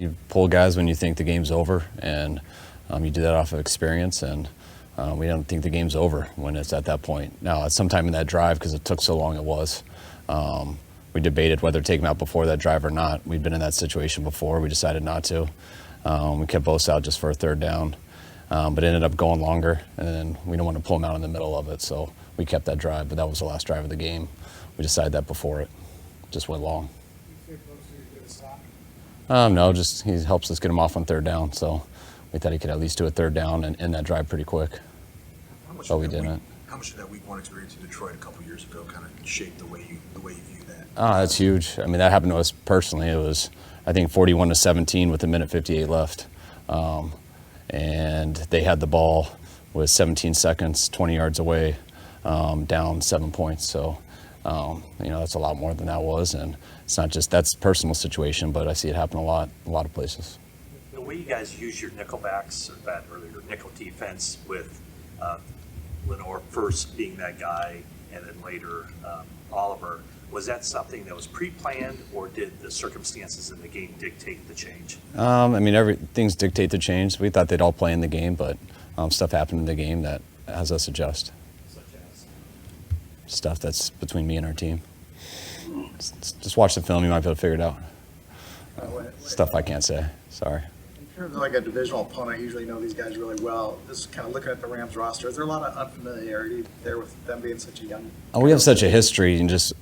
You pull guys when you think the game's over, and you do that off of experience, and we don't think the game's over when it's at that point. Now, at sometime in that drive, because it took so long it was, we debated whether to take him out before that drive or not. We'd been in that situation before. We decided not to. We kept both out just for a third down, but it ended up going longer, and we don't want to pull him out in the middle of it, so we kept that drive, but that was the last drive of the game. We decided that before it just went long. No, just he helps us get him off on third down, so we thought he could at least do a third down and end that drive pretty quick. But we didn't. How much did that week one experience in Detroit a couple years ago kind of shape the way you view that? That's huge. I mean, that happened to us personally. It was, I think, 41-17 with a minute 58 left. And they had the ball with 17 seconds, 20 yards away, down 7 points. So, that's a lot more than that was. And it's not just, that's a personal situation, but I see it happen a lot of places. The way you guys use your nickel backs, or your nickel defense with Lenore first being that guy and then later Oliver, was that something that was pre-planned, or did the circumstances in the game dictate the change? Things dictate the change. We thought they'd all play in the game, but stuff happened in the game that has us adjust. Such as? Stuff that's between me and our team. Just watch the film, you might be able to figure it out. Stuff I can't say, sorry. In terms of like a divisional opponent, I usually know these guys really well. Just kind of looking at the Rams roster, is there a lot of unfamiliarity there with them being such a young? We have such a history, and just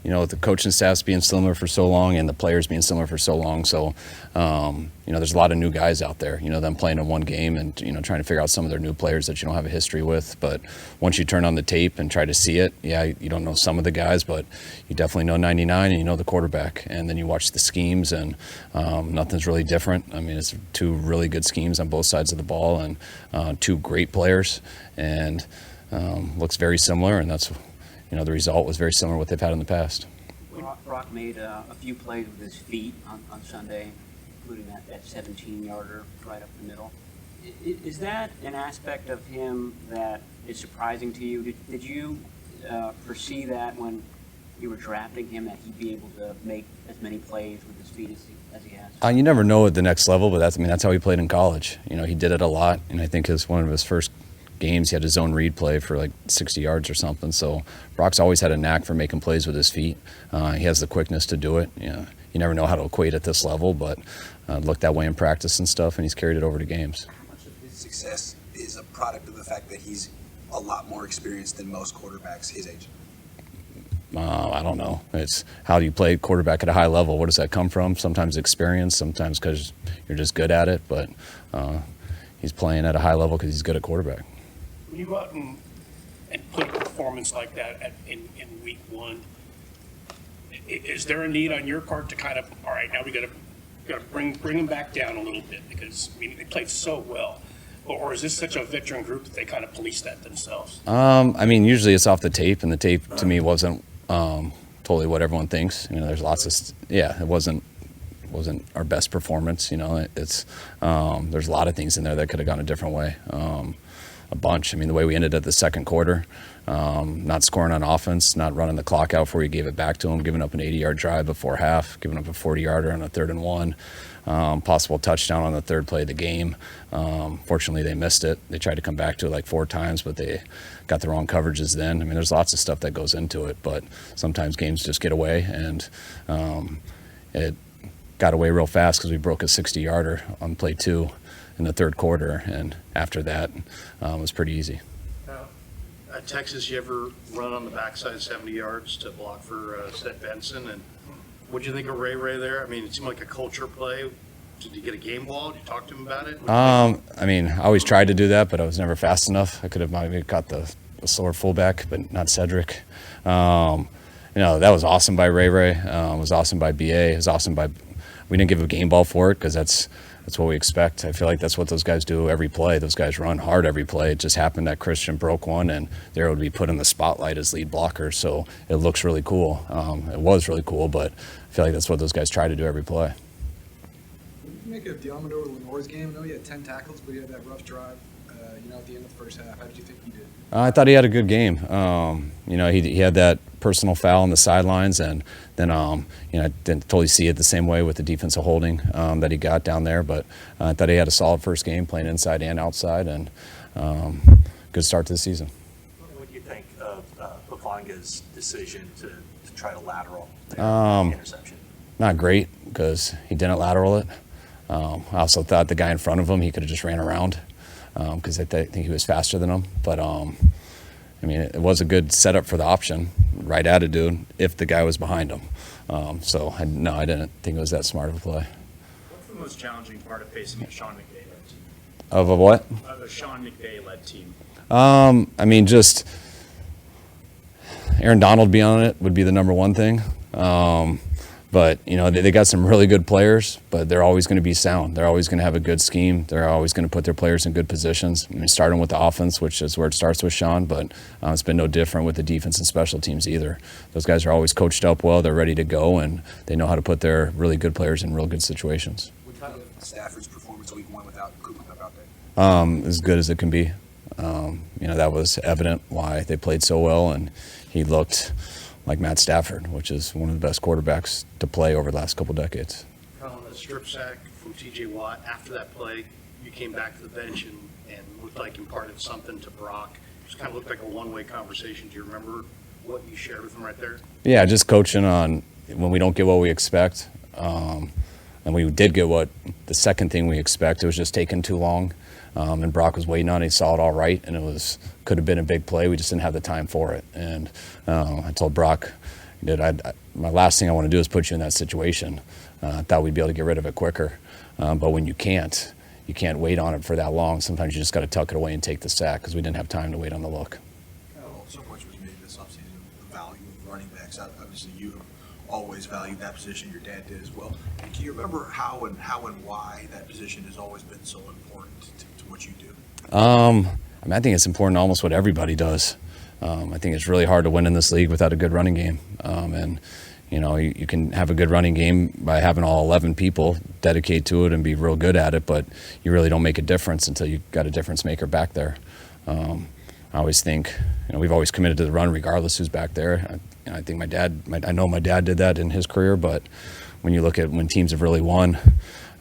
with the coaching staffs being similar for so long and the players being similar for so long. So, there's a lot of new guys out there, them playing in one game and, trying to figure out some of their new players that you don't have a history with. But once you turn on the tape and try to see it, you don't know some of the guys, but you definitely know 99 and you know the quarterback. And then you watch the schemes, and nothing's really different. I mean, it's two really good schemes on both sides of the ball, and two great players, and looks very similar, and that's the result was very similar to what they've had in the past. Brock made a few plays with his feet on Sunday, including that 17-yarder right up the middle. Is that an aspect of him that is surprising to you? Did you foresee that when you were drafting him, that he'd be able to make as many plays with his feet as he has? You never know at the next level, but that's how he played in college. He did it a lot, and I think one of his first games, he had his own read play for like 60 yards or something. So Brock's always had a knack for making plays with his feet. He has the quickness to do it. You never know how to equate at this level, but looked that way in practice and stuff, and he's carried it over to games. How much of his success is a product of the fact that he's a lot more experienced than most quarterbacks his age? I don't know. It's how do you play quarterback at a high level? Where does that come from? Sometimes experience, sometimes because you're just good at it, but he's playing at a high level because he's good at quarterback. When you go out and put a performance like that in week one, is there a need on your part to kind of, all right, now we got to bring them back down a little bit, because they played so well, or is this such a veteran group that they kind of police that themselves? Usually it's off the tape, and the tape to me wasn't totally what everyone thinks. There's lots of it wasn't our best performance. It's there's a lot of things in there that could have gone a different way. A bunch. The way we ended at the second quarter, not scoring on offense, not running the clock out before you gave it back to them, giving up an 80-yard drive before half, giving up a 40-yarder on a 3rd and 1, possible touchdown on the third play of the game. Fortunately, they missed it. They tried to come back to it like 4 times, but they got the wrong coverages then. There's lots of stuff that goes into it, but sometimes games just get away, and it got away real fast because we broke a 60-yarder on play 2 in the third quarter, and after that it was pretty easy. At Texas, you ever run on the backside 70 yards to block for Seth Benson? And what do you think of Ray there? It seemed like a culture play. Did you get a game ball? Did you talk to him about it? I always tried to do that, but I was never fast enough. I could have maybe caught the slower fullback, but not Cedric. That was awesome by Ray. It was awesome by BA. It was awesome by. We didn't give a game ball for it because that's what we expect. I feel like that's what those guys do every play. Those guys run hard every play. It just happened that Christian broke one, and they would be put in the spotlight as lead blocker. So it looks really cool. It was really cool, but I feel like that's what those guys try to do every play. What do you make of Diamador Lenore's game? I know he had 10 tackles, but he had that rough drive at the end of the first half. How did you think he did? I thought he had a good game. He had that personal foul on the sidelines, and then I didn't totally see it the same way with the defensive holding that he got down there. But I thought he had a solid first game, playing inside and outside, and good start to the season. What do you think of Hufanga's decision to try to lateral the interception? Not great, because he didn't lateral it. I also thought the guy in front of him, he could have just ran around, because I think he was faster than him. But it was a good setup for the option, right attitude, if the guy was behind him. I didn't think it was that smart of a play. What's the most challenging part of facing a Sean McVay-led team? Of a what? Of a Sean McVay-led team. Just Aaron Donald being on it would be the number one thing. But they got some really good players, but they're always going to be sound. They're always going to have a good scheme. They're always going to put their players in good positions. Starting with the offense, which is where it starts with Sean, but it's been no different with the defense and special teams either. Those guys are always coached up well. They're ready to go, and they know how to put their really good players in real good situations. What about Stafford's performance week one without Cooper out there? As good as it can be. That was evident why they played so well, and he looked like Matt Stafford, which is one of the best quarterbacks to play over the last couple decades. On the strip sack from T.J. Watt, after that play, you came back to the bench and looked like imparted something to Brock. Just kind of looked like a one-way conversation. Do you remember what you shared with him right there? Yeah, just coaching on when we don't get what we expect. And we did get the second thing we expect. It was just taking too long. And Brock was waiting on it. He saw it all right, and could have been a big play. We just didn't have the time for it. And I told Brock, my last thing I want to do is put you in that situation. I thought we'd be able to get rid of it quicker. But when you can't wait on it for that long. Sometimes you just got to tuck it away and take the sack, because we didn't have time to wait on the look. So much was made this offseason, the value of running backs. Obviously, you always valued that position. Your dad did as well. And can you remember how and why that position has always been so important to what you do? I think it's important to almost what everybody does. I think it's really hard to win in this league without a good running game. You can have a good running game by having all 11 people dedicate to it and be real good at it, but you really don't make a difference until you got a difference maker back there. I always think, we've always committed to the run regardless who's back there. I think I know my dad did that in his career, but when you look at when teams have really won,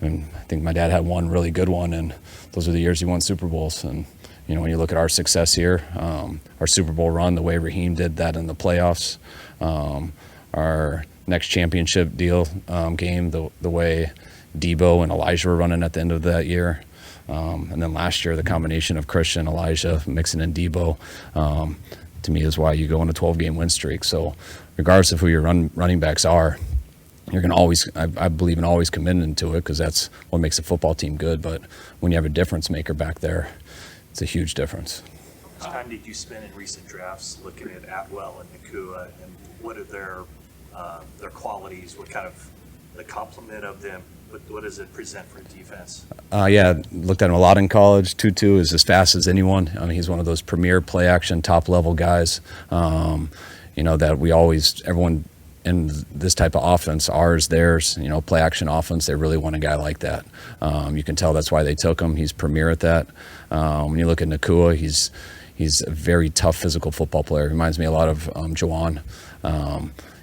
I think my dad had one really good one, and those are the years he won Super Bowls. And when you look at our success here, our Super Bowl run, the way Raheem did that in the playoffs, our next championship deal game, the way Debo and Elijah were running at the end of that year, and then last year the combination of Christian, Elijah, mixing in Debo, to me is why you go on a 12-game win streak. So regardless of who your running backs are, you're going to always, I believe in always committing to it, because that's what makes a football team good. But when you have a difference maker back there, it's a huge difference. How much time did you spend in recent drafts looking at Atwell and Nakua, and what are their qualities? What kind of the complement of them? What does it present for defense? Looked at him a lot in college. Tutu is as fast as anyone. He's one of those premier play action, top level guys. That everyone in this type of offense, ours, theirs, play action offense, they really want a guy like that. You can tell that's why they took him. He's premier at that. When you look at Nakua, he's a very tough physical football player. Reminds me a lot of Juwan.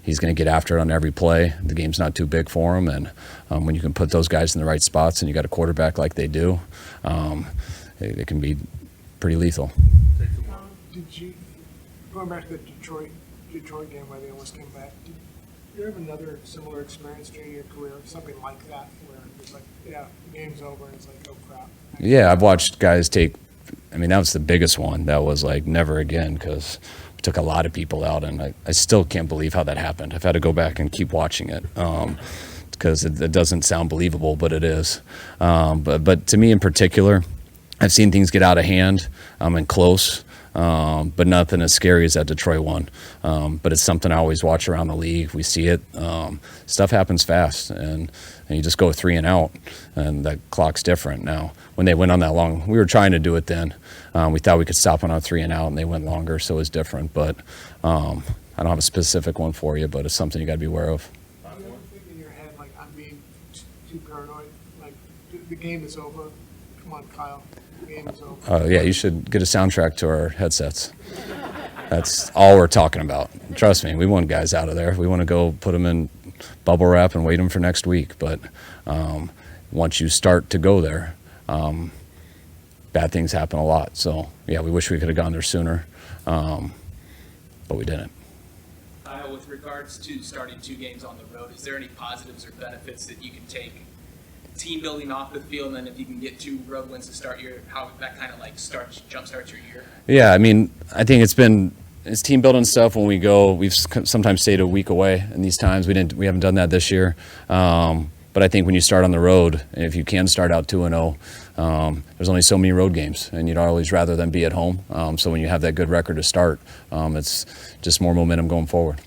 He's going to get after it on every play. The game's not too big for him, and when you can put those guys in the right spots and you got a quarterback like they do, they can be pretty lethal. Going back to the Detroit game where they almost came back, did you have another similar experience during your career, something like that, where it's like, the game's over and it's like, oh crap? Yeah, I've watched guys take, that was the biggest one. That was like never again, because we took a lot of people out, and I still can't believe how that happened. I've had to go back and keep watching it, because it doesn't sound believable, but it is. But to me in particular, I've seen things get out of hand and close, but nothing as scary as that Detroit one. But it's something I always watch around the league. We see it. Stuff happens fast, and you just go 3 and out, and that clock's different. Now, when they went on that long, we were trying to do it then. We thought we could stop on 3 and out, and they went longer, so it was different. But I don't have a specific one for you, but it's something you got to be aware of. You ever think in your head, like, I'm being too paranoid? Like, the game is over. Come on, Kyle. Game is over. Yeah, you should get a soundtrack to our headsets. That's all we're talking about. Trust me, we want guys out of there. We want to go put them in bubble wrap and wait them for next week. But once you start to go there, bad things happen a lot. So, yeah, we wish we could have gone there sooner, but we didn't. Kyle, with regards to starting 2 games on the road, is there any positives or benefits that you can take team building off the field, and then if you can get 2 road wins to start how that kind of like jumpstarts your year? Yeah, I mean, I think it's team building stuff when we go. We've sometimes stayed a week away in these times. We haven't done that this year. But I think when you start on the road, and if you can start out 2-0, there's only so many road games, and you'd always rather than be at home. So when you have that good record to start, it's just more momentum going forward.